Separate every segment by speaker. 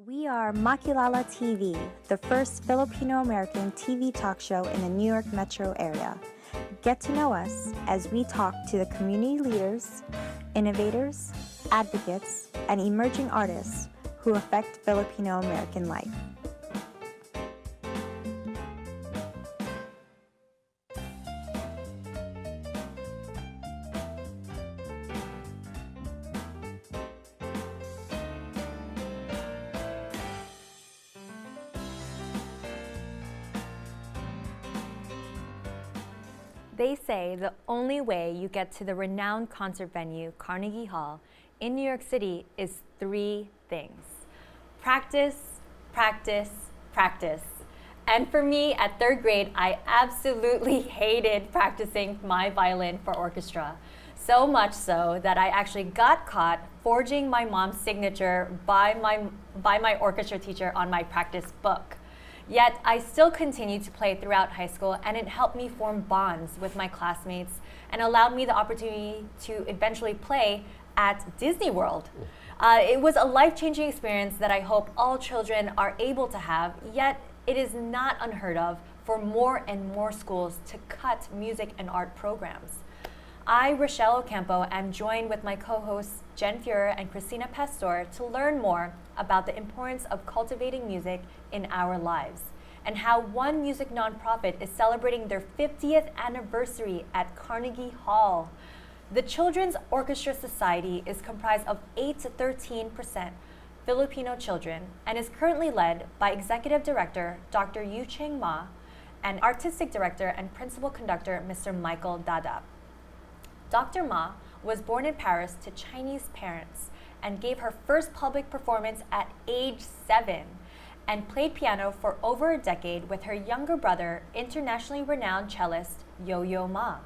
Speaker 1: We are MakilalaTV, the first Filipino-American TV talk show in the New York metro area. Get to know us as we talk to the community leaders, innovators, advocates, and emerging artists who affect Filipino-American life.
Speaker 2: They say the only way you get to the renowned concert venue, Carnegie Hall, in New York City is three things. Practice, practice, practice. And for me, at third grade, I absolutely hated practicing my violin for orchestra. So much so that I actually got caught forging my mom's signature by my orchestra teacher on my practice book. Yet, I still continued to play throughout high school, and it helped me form bonds with my classmates and allowed me the opportunity to eventually play at Disney World. It was a life-changing experience that I hope all children are able to have, yet it is not unheard of for more and more schools to cut music and art programs. I, Rachelle Ocampo, am joined with my co-hosts Jen Fuhrer and Cristina Pastor to learn more about the importance of cultivating music in our lives and how one music nonprofit is celebrating their 50th anniversary at Carnegie Hall. The Children's Orchestra Society is comprised of 8 to 13% Filipino children and is currently led by Executive Director Dr. Yeou-Cheng Ma and Artistic Director and Principal Conductor Mr. Michael Dadap. Dr. Ma was born in Paris to Chinese parents and gave her first public performance at age 7 and played piano for over a decade with her younger brother, internationally renowned cellist Yeou-Cheng Ma.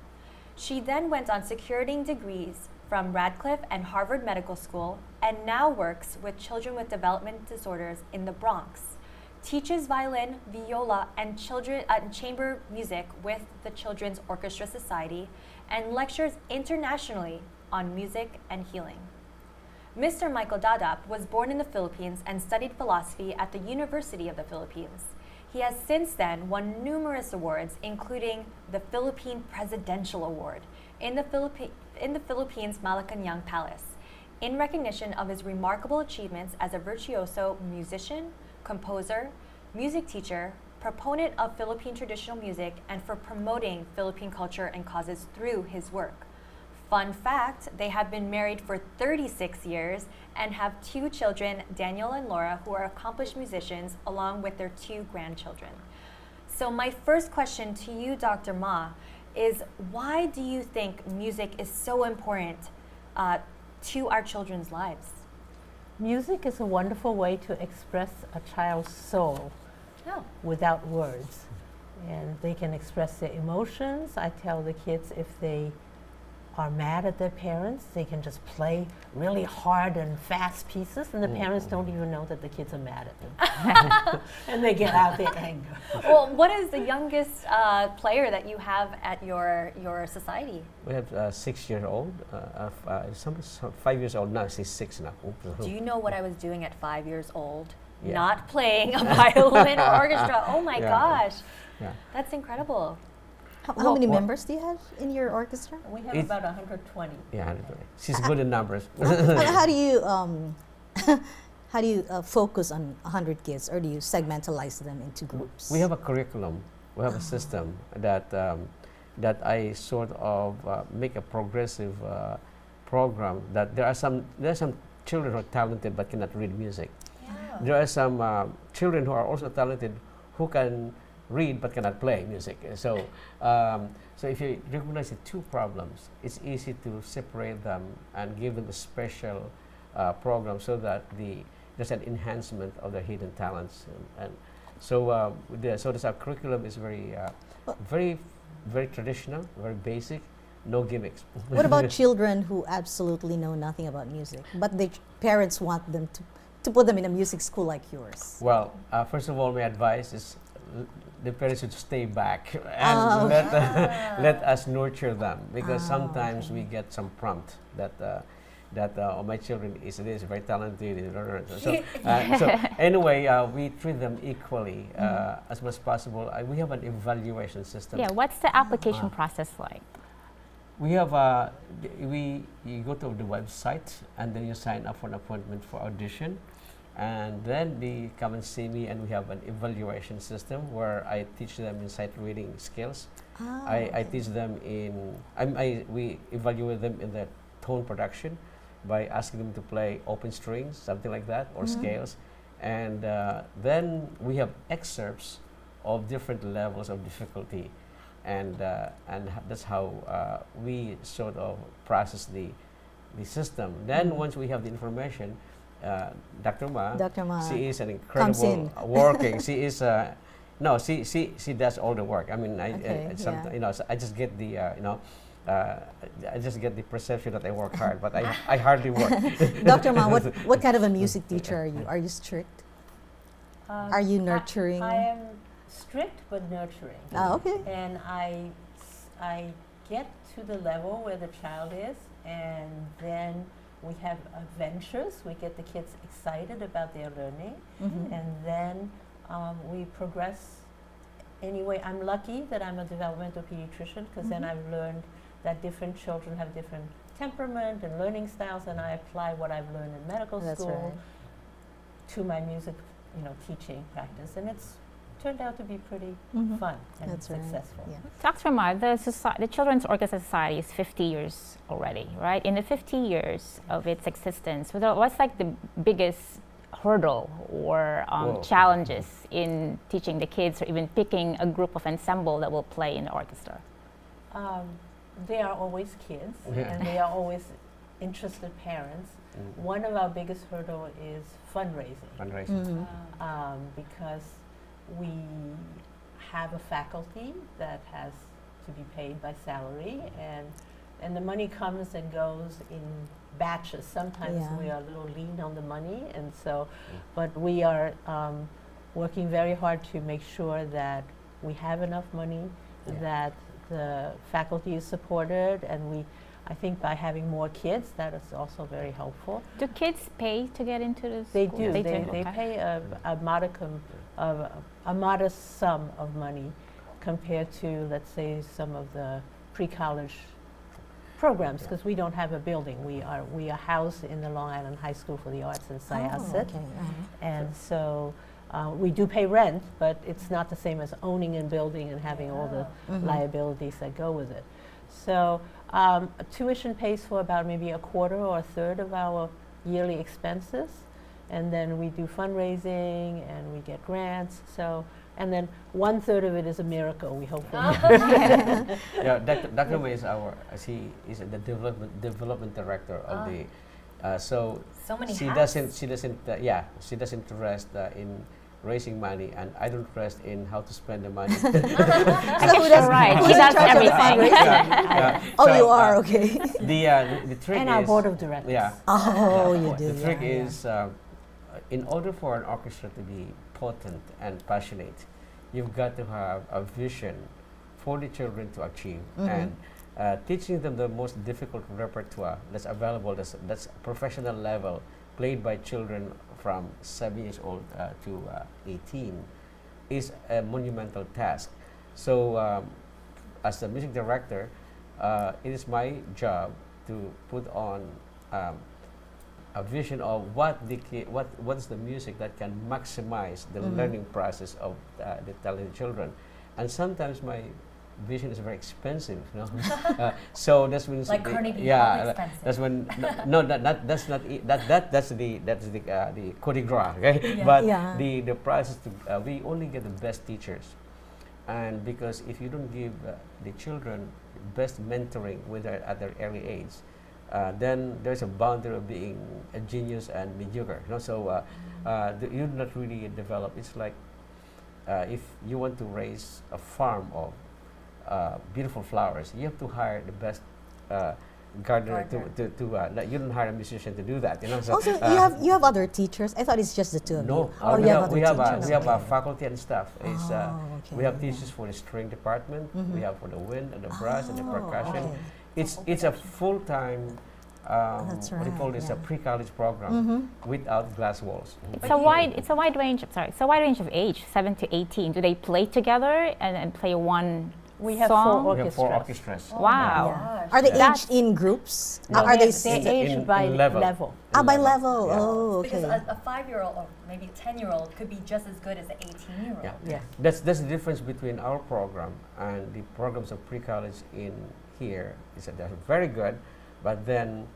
Speaker 2: She then went on securing degrees from Radcliffe and Harvard Medical School and now works with children with development disorders in the Bronx. Teaches violin, viola, and chamber music with the Children's Orchestra Society and lectures internationally on music and healing. Mr. Michael Dadap was born in the Philippines and studied philosophy at the University of the Philippines. He has since then won numerous awards, including the Philippine Presidential Award in the Philippines Malacanang Palace, in recognition of his remarkable achievements as a virtuoso musician, composer, music teacher, proponent of Philippine traditional music, and for promoting Philippine culture and causes through his work. Fun fact, they have been married for 36 years and have 2 children, Daniel and Laura, who are accomplished musicians, along with their 2 grandchildren. So my first question to you, Dr. Ma, is why do you think music is so important to our children's lives?
Speaker 3: Music is a wonderful way to express a child's soul without words. And they can express their emotions. I tell the kids if they are mad at their parents, they can just play really hard and fast pieces, and the parents don't even know that the kids are mad at them. And they get out their anger.
Speaker 2: Well, what is the youngest player that you have at your society?
Speaker 4: We have 6 years old, 5 years old now, she's 6 now.
Speaker 2: Do you know what I was doing at 5 years old?
Speaker 4: Yeah.
Speaker 2: Not playing a violin or orchestra. Oh my gosh.
Speaker 4: Yeah.
Speaker 2: That's incredible.
Speaker 5: How many members do you have in your orchestra?
Speaker 3: We have about 120.
Speaker 4: Yeah, 120. She's good in numbers.
Speaker 5: How do you focus on 100 kids, or do you segmentalize them into groups?
Speaker 4: We have a curriculum. We have a system that I sort of make a progressive program. That there are some children who are talented but cannot read music.
Speaker 2: Yeah.
Speaker 4: There are some children who are also talented who can read but cannot play music. So if you recognize the 2 problems, it's easy to separate them and give them a special program so that there's an enhancement of their hidden talents. So this our curriculum is very traditional, very basic, no gimmicks.
Speaker 5: What about children who absolutely know nothing about music, but their parents want them to put them in a music school like yours?
Speaker 4: Well, first of all, my advice is the parents should stay back and let us nurture them, because sometimes we get some prompt that that my children is very talented. So anyway, we treat them equally as much as possible. We have an evaluation system.
Speaker 6: Yeah, what's the application process like?
Speaker 4: We have you go to the website and then you sign up for an appointment for audition, and then they come and see me, and we have an evaluation system where I teach them in sight reading skills. I teach them we evaluate them in the tone production by asking them to play open strings, something like that, or scales, and then we have excerpts of different levels of difficulty. And that's how we sort of process the system. Then once we have the information, Dr. Ma, she is an incredible working. She is she does all the work. I mean, I just get the I just get the perception that I work hard, but I hardly work.
Speaker 5: Dr. Ma, what kind of a music teacher are you? Are you strict? Are you nurturing?
Speaker 3: I am strict but nurturing.
Speaker 5: Okay.
Speaker 3: And I get to the level where the child is, and then we have adventures. We get the kids excited about their learning, and then we progress. Anyway, I'm lucky that I'm a developmental pediatrician, because then I've learned that different children have different temperament and learning styles, and I apply what I've learned in medical school to my music, teaching practice, and it's turned out to be pretty fun and successful.
Speaker 5: Yeah.
Speaker 6: Dr. Ma, the Children's Orchestra Society is 50 years already, right? In the 50 years of its existence, what's like the biggest hurdle or challenges in teaching the kids, or even picking a group of ensemble that will play in the orchestra?
Speaker 3: They are always kids, and they are always interested parents. One of our biggest hurdle is fundraising. Because we have a faculty that has to be paid by salary, and the money comes and goes in batches. Sometimes we are a little lean on the money, and so, but we are working very hard to make sure that we have enough money, that the faculty is supported, and I think by having more kids, that is also very helpful.
Speaker 6: Do kids pay to get into the
Speaker 3: They
Speaker 6: school?
Speaker 3: do. They
Speaker 6: Okay.
Speaker 3: pay a modicum of a modest sum of money compared to, let's say, some of the pre-college programs, because we don't have a building. We are housed in the Long Island High School for the Arts in Syosset, and so we do pay rent, but it's not the same as owning a building and having all the liabilities that go with it. So tuition pays for about maybe a quarter or a third of our yearly expenses, and then we do fundraising and we get grants. So, and then 1/3 of it is a miracle. We hope.
Speaker 4: Dr. Ma is she is the development director of the. So
Speaker 2: many
Speaker 4: she
Speaker 2: hats.
Speaker 4: she doesn't rest in raising money, and I don't rest in how to spend the money.
Speaker 5: So who does,
Speaker 6: Right.
Speaker 5: who's
Speaker 6: He
Speaker 5: in
Speaker 6: does
Speaker 5: charge of the
Speaker 6: everything.
Speaker 5: fundraising? Oh,
Speaker 4: So,
Speaker 5: you are, okay.
Speaker 4: The trick
Speaker 3: And
Speaker 4: is
Speaker 3: our board of directors.
Speaker 5: You do.
Speaker 4: The trick is, in order for an orchestra to be potent and passionate, you've got to have a vision for the children to achieve, and teaching them the most difficult repertoire that's available, that's professional level, played by children from 7 years old to 18, is a monumental task. So as the music director, it is my job to put on a vision of what is the music that can maximize the learning process of the talented children. And sometimes my vision is very expensive, so that's when
Speaker 2: Like Carnegie Hall expensive.
Speaker 4: that's when that's the coup de grace, okay? But the price is we only get the best teachers, and because if you don't give the children best mentoring at their early age, then there's a boundary of being a genius and mediocre. So you're not really developed. It's like if you want to raise a farm of beautiful flowers, you have to hire the best gardener. You don't hire a musician to do that. So,
Speaker 5: Also, you have other teachers. I thought it's just the two of you.
Speaker 4: No, we have
Speaker 5: Okay.
Speaker 4: a faculty and staff. We have teachers for the string department. We have for the wind and the brass and the percussion. It's a full-time
Speaker 5: That's
Speaker 4: what do you call
Speaker 5: right,
Speaker 4: this,
Speaker 5: yeah.
Speaker 4: a pre-college program without glass walls.
Speaker 6: It's a wide range. Sorry, it's a wide range of age, 7 to 18. Do they play together and play one
Speaker 3: We have
Speaker 6: song?
Speaker 3: four
Speaker 4: We have 4
Speaker 3: orchestras.
Speaker 4: orchestras.
Speaker 6: Wow.
Speaker 5: Yeah. Are they
Speaker 6: That's-
Speaker 5: aged in groups?
Speaker 3: No,
Speaker 5: Are they
Speaker 3: they're
Speaker 4: in-
Speaker 3: aged
Speaker 4: in
Speaker 3: by
Speaker 4: level.
Speaker 3: level.
Speaker 5: by level?
Speaker 4: Yeah.
Speaker 5: Oh,
Speaker 2: Because
Speaker 5: okay.
Speaker 2: a 5-year-old or maybe a 10-year-old could be just as good as an 18-year-old.
Speaker 4: Yeah.
Speaker 3: Yes.
Speaker 4: That's the difference between our program and the programs of pre-college in here. Is that they're very good, but then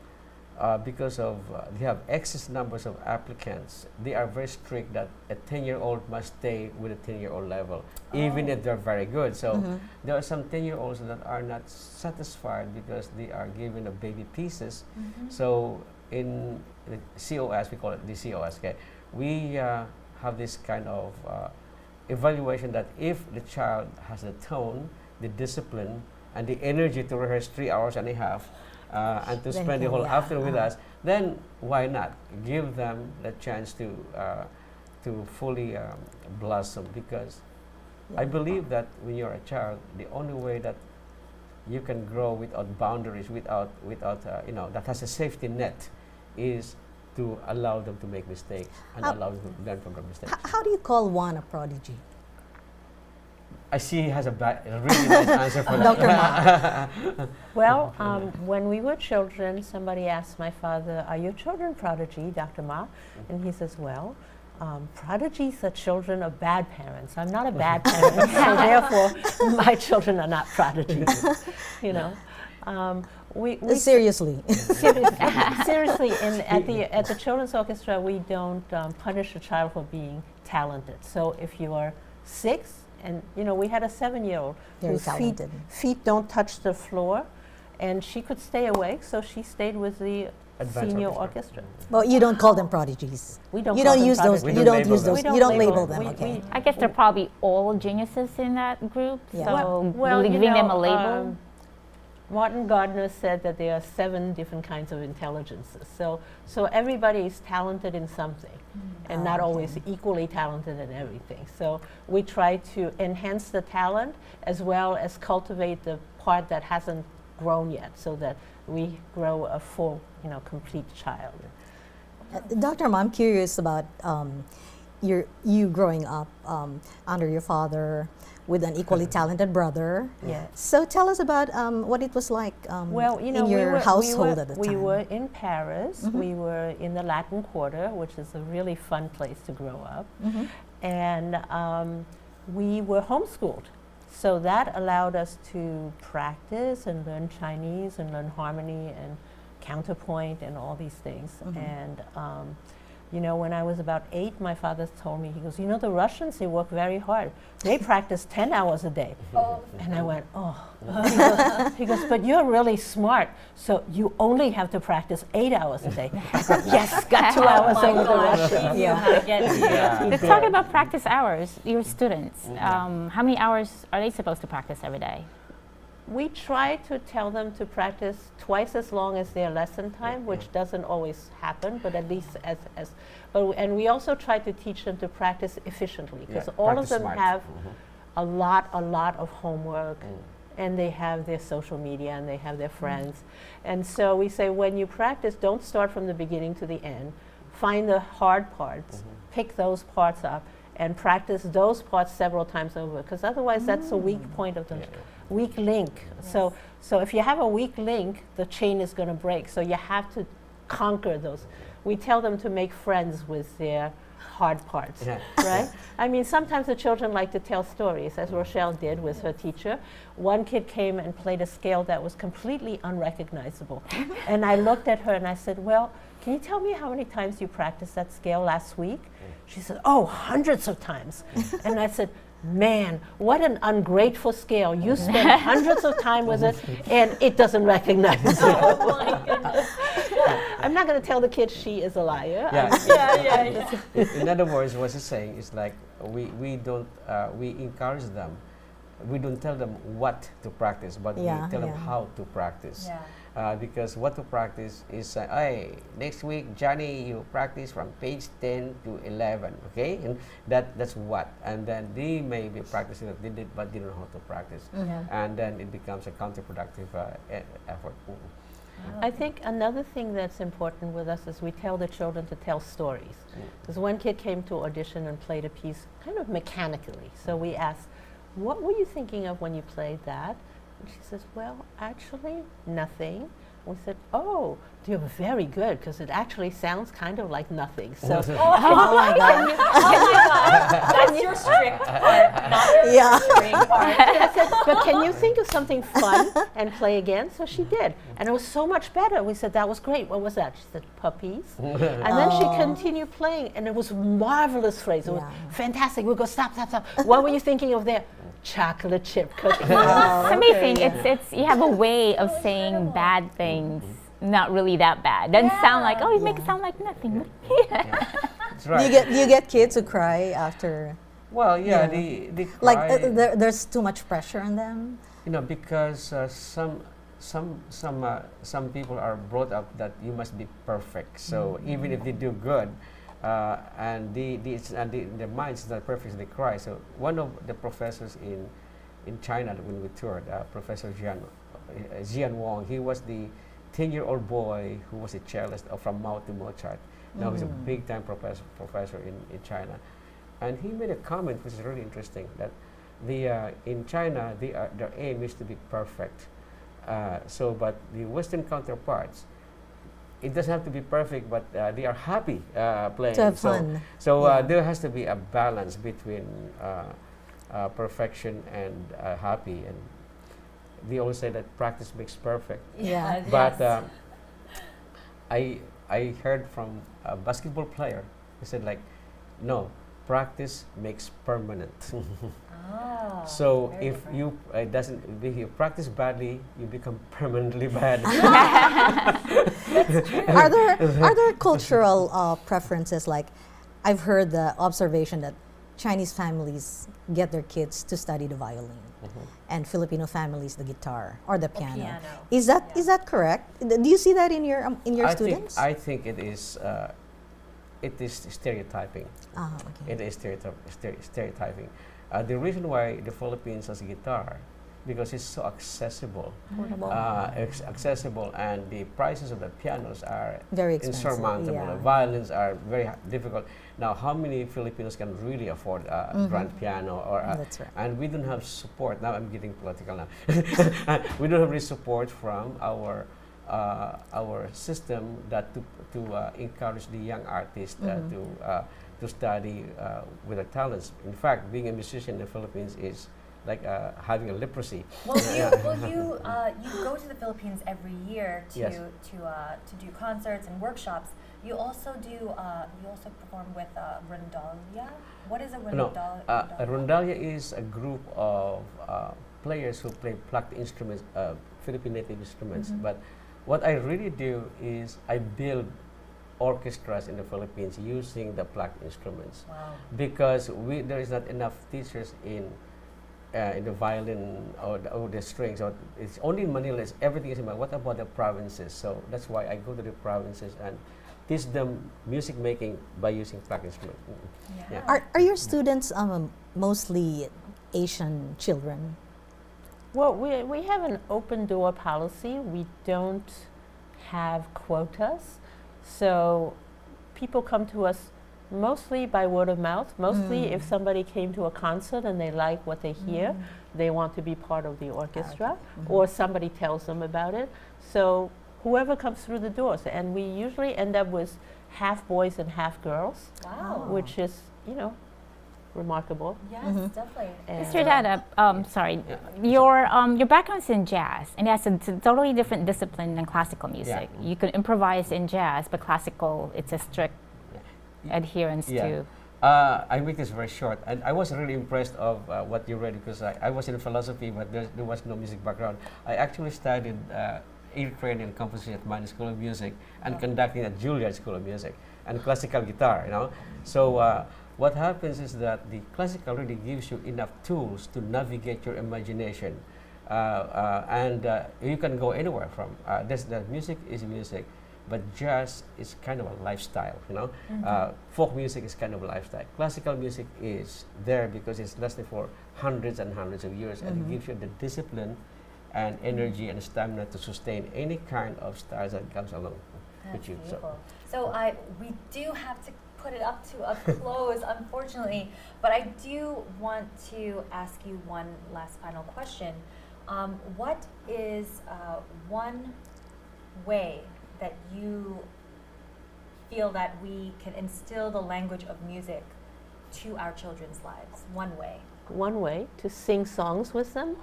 Speaker 4: because of they have excess numbers of applicants, they are very strict that a 10-year-old must stay with a 10-year-old level, even if they're very good. So there are some 10-year-olds that are not satisfied because they are given a baby pieces. So in the COS, we call it the COS, okay, we have this kind of evaluation that if the child has the tone, the discipline, and the energy to rehearse 3 hours and a half, and to
Speaker 5: Then
Speaker 4: spend the
Speaker 5: can-
Speaker 4: whole
Speaker 5: yeah,
Speaker 4: afternoon with us, then why not give them the chance to fully blossom? Because I believe that when you're a child, the only way that you can grow without boundaries, without that has a safety net, is to allow them to make mistakes and
Speaker 5: How-
Speaker 4: allow them to learn from their mistakes.
Speaker 5: How do you call one a prodigy?
Speaker 4: I see he has a really nice answer for
Speaker 5: Dr.
Speaker 4: that.
Speaker 3: Well, when we were children, somebody asked my father, "Are your children prodigy, Dr. Ma?" And he says, "Well, prodigies are children of bad parents. I'm not a bad parent, so therefore my children are not prodigies." You know, we
Speaker 5: Seriously.
Speaker 3: seriously, at the children's orchestra, we don't punish a child for being talented. So if you are 6, and we had a 7-year-old
Speaker 5: Very
Speaker 3: whose
Speaker 5: talented.
Speaker 3: feet don't touch the floor, and she could stay awake, so she stayed with the
Speaker 4: Advanced
Speaker 3: senior
Speaker 4: orchestra.
Speaker 3: orchestra.
Speaker 5: Well, you don't call them prodigies.
Speaker 3: We don't
Speaker 5: You
Speaker 3: call
Speaker 5: don't
Speaker 3: them
Speaker 5: use those.
Speaker 4: We
Speaker 3: prodigies.
Speaker 5: You
Speaker 4: don't
Speaker 5: don't
Speaker 4: label
Speaker 5: use
Speaker 4: them.
Speaker 5: those.
Speaker 3: We
Speaker 5: You don't label
Speaker 3: them.
Speaker 5: them. Okay.
Speaker 6: I guess they're probably all geniuses in that group.
Speaker 5: Yeah.
Speaker 6: So
Speaker 3: Well,
Speaker 6: giving them a label.
Speaker 3: Martin Gardner said that there are 7 different kinds of intelligences. So everybody is talented in something, and not always equally talented in everything. So we try to enhance the talent as well as cultivate the part that hasn't grown yet, so that we grow a full, complete child.
Speaker 5: Dr. Ma, I'm curious about you growing up under your father with an equally talented brother.
Speaker 3: Yeah.
Speaker 5: So tell us about what it was like
Speaker 3: Well,
Speaker 5: in your household at the time.
Speaker 3: We were in Paris. We were in the Latin Quarter, which is a really fun place to grow up. And we were homeschooled. So that allowed us to practice and learn Chinese and learn harmony and counterpoint and all these things. And when I was about 8, my father told me, he goes, the Russians, they work very hard. They practice 10 hours a day. And I went, oh. He goes, but you're really smart, so you only have to practice 8 hours a day. I said, yes, got 2 hours over the Russians.
Speaker 6: Let's talk about practice hours. Your students, how many hours are they supposed to practice every day?
Speaker 3: We try to tell them to practice twice as long as their lesson time, which doesn't always happen, but at least and we also try to teach them to practice efficiently, because all of
Speaker 4: practice
Speaker 3: them
Speaker 4: smart.
Speaker 3: have a lot of homework, and they have their social media, and they have their friends. And so we say, when you practice, don't start from the beginning to the end. Find the hard parts, pick those parts up, and practice those parts several times over, because otherwise that's a weak point of the weak link. So if you have a weak link, the chain is going to break. So you have to conquer those. We tell them to make friends with their hard parts, right? I mean, sometimes the children like to tell stories, as Rachelle did with her teacher. One kid came and played a scale that was completely unrecognizable. And I looked at her and I said, well, can you tell me how many times you practiced that scale last week? She said, oh, hundreds of times. And I said, man, what an ungrateful scale. You spend hundreds of time with it, and it doesn't recognize it.
Speaker 2: Oh my goodness.
Speaker 3: I'm not going to tell the kid she is a liar.
Speaker 4: In other words, what he's saying is like we don't we encourage them. We don't tell them what to practice, but we tell them how to practice. Because what to practice is, hey, next week, Johnny, you practice from page 10 to 11, okay? And that's what. And then they may be practicing it, but they don't know how to practice. And then it becomes a counterproductive effort.
Speaker 3: I think another thing that's important with us is we tell the children to tell stories. Because one kid came to audition and played a piece kind of mechanically. So we asked, what were you thinking of when you played that? And she says, well, actually, nothing. We said, oh, you're very good, because it actually sounds kind of like nothing. So,
Speaker 5: Oh my God.
Speaker 2: That's your strict part, not your
Speaker 5: Yeah.
Speaker 2: strict part.
Speaker 3: I said, but can you think of something fun and play again? So she did. And it was so much better. We said, that was great. What was that? She said, puppies. And then she continued playing, and it was marvelous phrase. It was fantastic. We go, stop, stop, stop. What were you thinking of there? Chocolate chip cookies.
Speaker 6: It's amazing. It's you have a way of saying bad things, not really that bad. Doesn't sound like, oh, you make it sound like nothing.
Speaker 4: That's right.
Speaker 5: Do you get kids who cry after?
Speaker 4: Well, yeah,
Speaker 5: Yeah.
Speaker 4: they
Speaker 5: Like
Speaker 4: cry,
Speaker 5: there's too much pressure on them.
Speaker 4: because some people are brought up that you must be perfect. So even if they do good, and their minds is not perfect, they cry. So one of the professors in China when we toured, Professor Jian Wong, he was the 10-year-old boy who was a cellist from Mao to Mozart. Now he's a big-time professor in China, and he made a comment which is really interesting, that in China their aim is to be perfect. But the Western counterparts, it doesn't have to be perfect, but they are happy playing.
Speaker 5: To have fun.
Speaker 4: So there has to be a balance between perfection and happy. And they always say that practice makes perfect.
Speaker 5: Yeah.
Speaker 4: But I heard from a basketball player who said, like, no, practice makes permanent.
Speaker 2: Oh,
Speaker 4: So
Speaker 2: very
Speaker 4: if
Speaker 2: different.
Speaker 4: if you practice badly, you become permanently bad.
Speaker 5: Are there cultural preferences? Like, I've heard the observation that Chinese families get their kids to study the violin, and Filipino families the guitar or the piano.
Speaker 2: piano.
Speaker 5: Is that correct? Do you see that in your students?
Speaker 4: I think it is stereotyping.
Speaker 5: Okay.
Speaker 4: It is stereotyping. The reason why the Philippines has a guitar, because it's so accessible.
Speaker 5: Portable.
Speaker 4: It's accessible, and the prices of the pianos are
Speaker 5: Very expensive.
Speaker 4: insurmountable.
Speaker 5: Yeah.
Speaker 4: The violins are very difficult. Now, how many Filipinos can really afford a grand piano?
Speaker 5: That's right.
Speaker 4: And we don't have support. Now I'm getting political now. We don't have any support from our system that to encourage the young artists to study with their talents. In fact, being a musician in the Philippines is like having a leprosy.
Speaker 2: Well, you go to the Philippines every year to
Speaker 4: Yes.
Speaker 2: to do concerts and workshops. You also perform with Rondalia. What is a
Speaker 4: No,
Speaker 2: Rondalia?
Speaker 4: a rondalia is a group of players who play plucked instruments, Philippine native instruments. But what I really do is I build orchestras in the Philippines using the plucked instruments,
Speaker 2: Wow.
Speaker 4: because there is not enough teachers in the violin or the strings. Or it's only in Manila. Everything is in Manila. What about the provinces? So that's why I go to the provinces and teach them music making by using plucked instruments.
Speaker 2: Yeah.
Speaker 5: Are your students mostly Asian children?
Speaker 3: Well, we have an open door policy. We don't have quotas. So people come to us mostly by word of mouth. Mostly if somebody came to a concert and they like what they hear, they want to be part of the orchestra, or somebody tells them about it. So whoever comes through the doors, and we usually end up with half boys and half girls,
Speaker 2: Wow.
Speaker 3: which is, remarkable.
Speaker 2: Yes, definitely.
Speaker 3: And
Speaker 6: Mr. Dadap, sorry, your background's in jazz, and it's a totally different discipline than classical music. You can improvise in jazz, but classical, it's a strict adherence to.
Speaker 4: I make this very short, and I was really impressed of what you read, because I was in philosophy, but there was no music background. I actually studied air training and composition at Manny School of Music, and conducting at Juilliard School of Music, and classical guitar. So what happens is that the classical really gives you enough tools to navigate your imagination, and you can go anywhere from. The music is music, but jazz is kind of a lifestyle. Folk music is kind of a lifestyle. Classical music is there because it's lasted for hundreds and hundreds of years, and it gives you the discipline and energy and stamina to sustain any kind of styles that comes along with you.
Speaker 2: Beautiful. So we do have to put it up to a close, unfortunately, but I do want to ask you one last final question. What is one way that you feel that we can instill the language of music to our children's lives? One way.
Speaker 3: One way to sing songs with them.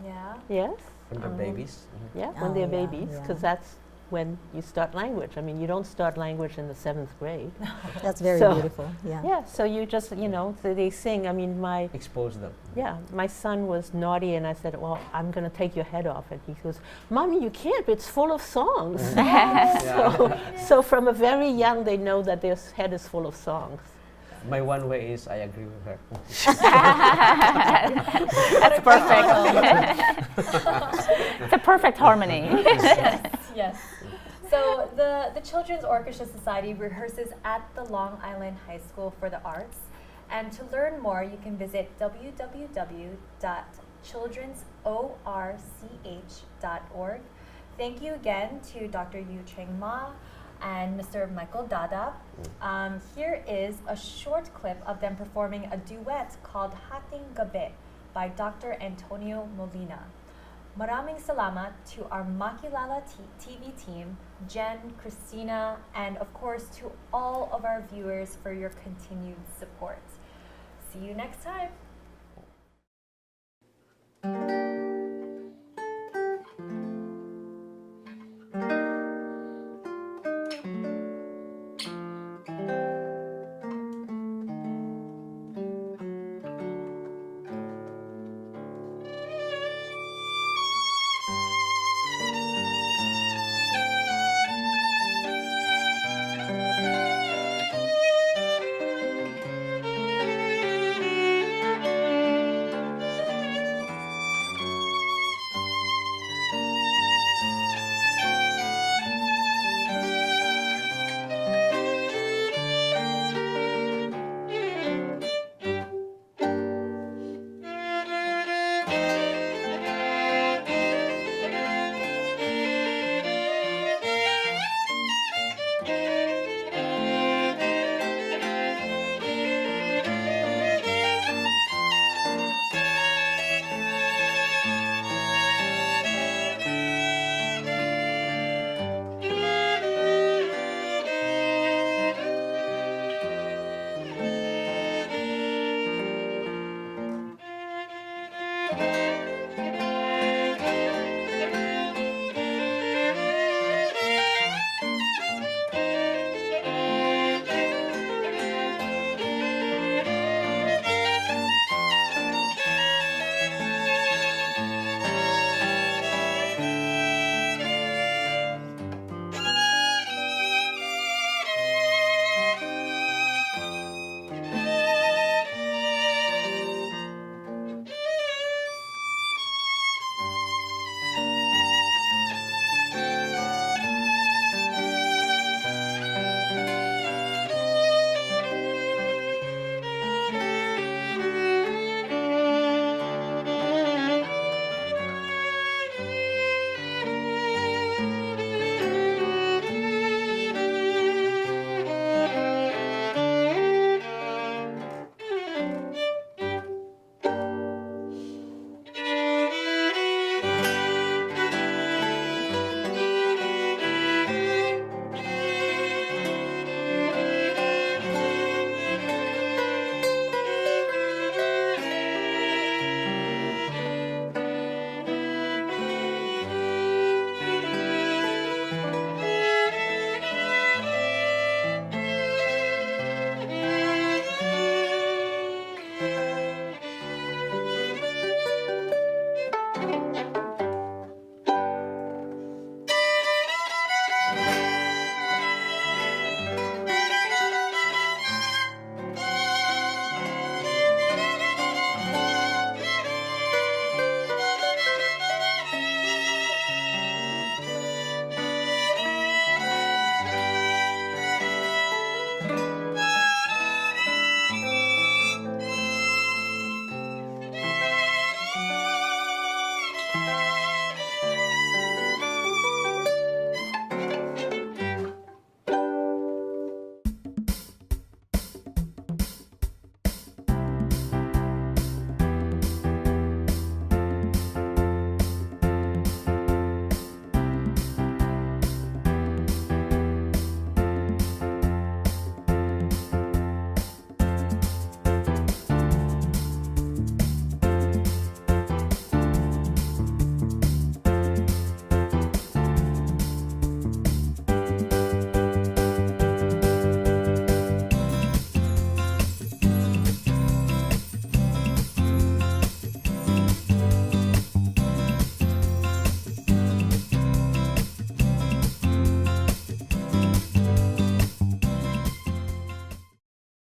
Speaker 2: Yeah.
Speaker 3: Yes.
Speaker 4: When they're babies.
Speaker 3: Yeah,
Speaker 5: Oh,
Speaker 3: when they're
Speaker 5: yeah,
Speaker 3: babies,
Speaker 5: yeah.
Speaker 3: because that's when you start language. I mean, you don't start language in the 7th grade.
Speaker 5: That's very
Speaker 3: So-
Speaker 5: beautiful. Yeah.
Speaker 3: Yeah, so you just, they sing. I mean,
Speaker 4: Expose them.
Speaker 3: my son was naughty, and I said, well, I'm going to take your head off. And he goes, Mommy, you can't, it's full of songs. So from a very young, they know that their head is full of songs.
Speaker 4: My one way is I agree with her.
Speaker 6: That's perfect. It's a perfect harmony.
Speaker 2: Yes. So the Children's Orchestra Society rehearses at the Long Island High School for the Arts. And to learn more, you can visit www.childrensorch.org. Thank you again to Dr. Yeou-Cheng Ma and Mr. Michael Dadap. Here is a short clip of them performing a duet called Hating Gabi by Dr. Antonio Molina. Maraming salamat to our Makilala TV team, Jen, Cristina, and of course to all of our viewers for your continued support. See you next time.
Speaker 7: Thank you.